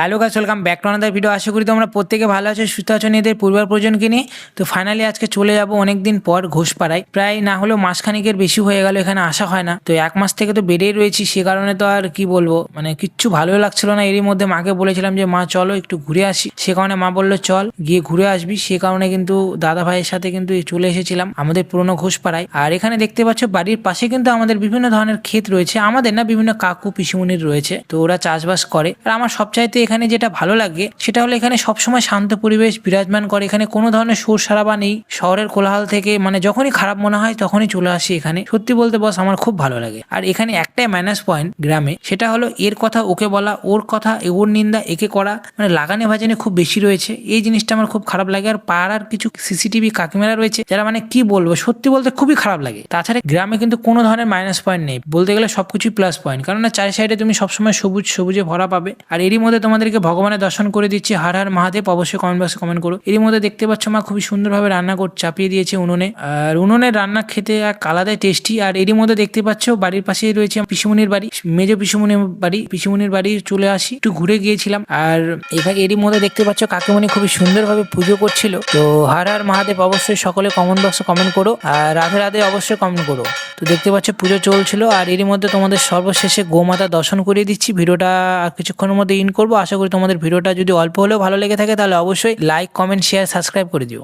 Hello guys, welcome back to another video. আশা করি তোমরা প্রত্যেকে ভালো আছো, সুস্থ আছো নিজেদের পরিবার পরিজনকে নিয়ে। তো ফাইনালি আজকে চলে যাব অনেকদিন পর ঘোষপাড়ায়। প্রায় না হলেও মাসখানেকের বেশি হয়ে গেল এখানে আসা হয় না। তো এক মাস থেকে তো বেড়েই রয়েছি, সে কারণে তো আর কি বলবো, মানে কিচ্ছু ভালো লাগছিল না। এরই মধ্যে মাকে বলেছিলাম যে মা চলো একটু ঘুরে আসি, সে কারণে মা বললো চল গিয়ে ঘুরে আসবি। সে কারণে কিন্তু দাদা ভাইয়ের সাথে কিন্তু চলে এসেছিলাম আমাদের পুরনো ঘোষপাড়ায়। আর এখানে দেখতে পাচ্ছ বাড়ির পাশে কিন্তু আমাদের বিভিন্ন ধরনের ক্ষেত রয়েছে, আমাদের না বিভিন্ন কাকু পিসিমুনির রয়েছে, তো ওরা চাষবাস করে। আর আমার সবচাইতে এখানে যেটা ভালো লাগে সেটা হলো এখানে সবসময় শান্ত পরিবেশ বিরাজমান করে। এখানে কোনো ধরনের শোর সারাবা নেই শহরের কোলাহল থেকে, মানে যখনই খারাপ মনে হয় তখনই চলে আসি এখানে। সত্যি বলতে বস আমার খুব ভালো লাগে। আর এখানে একটাই মাইনাস পয়েন্ট গ্রামে, সেটা হলো এর কথা ওকে বলা, ওর কথা ওর নিন্দা একে করা, মানে লাগানে ভাজানে খুব বেশি রয়েছে। এই জিনিসটা আমার খুব খারাপ লাগে। আর পাড়ার কিছু সিসিটিভি কাকিমারা রয়েছে যারা মানে কি বলবো, সত্যি বলতে খুবই খারাপ লাগে। তাছাড়া গ্রামে কিন্তু কোনো ধরনের মাইনাস পয়েন্ট নেই, বলতে গেলে সবকিছুই প্লাস পয়েন্ট, কারণ চারি সাইডে তুমি সবসময় সবুজ সবুজে ভরা পাবে। আর এরই মধ্যে তোমাদেরকে ভগবানের দর্শন করে দিচ্ছি, হার হার মহাদেব। অবশ্যই কমেন্ট বক্সে কমেন্ট করো। এরই মধ্যে দেখতে পাচ্ছ মা খুবই সুন্দরভাবে রান্না করে চাপিয়ে দিয়েছে উনুনে। আর উনুনের রান্না খেতে এক আলাদাই টেস্টি। আর এরই মধ্যে দেখতে পাচ্ছ বাড়ির পাশেই রয়েছে পিসিমুনির বাড়ি, মেজো পিসিমুনির বাড়ি। পিসিমুনির বাড়ি চলে আসি, একটু ঘুরে গিয়েছিলাম। আর এরই মধ্যে দেখতে পাচ্ছ কাকিমণি খুবই সুন্দরভাবে পুজো করছিল। তো হার হার মহাদেব। অবশ্যই সকলে কমেন্ট বক্সে কমেন্ট করো, আর রাধে রাধে অবশ্যই কমেন্ট করো। তো দেখতে পাচ্ছ পুজো চলছিল। আর এরই মধ্যে তোমাদের সর্বশেষে গোমাতা দর্শন করিয়ে দিচ্ছি। ভিডিওটা আর কিছুক্ষণের মধ্যে ইন করবো। আশা করি তোমাদের ভিডিওটা যদি অল্প হলেও ভালো লেগে থাকে তাহলে অবশ্যই লাইক, কমেন্ট, শেয়ার, সাবস্ক্রাইব করে দিও।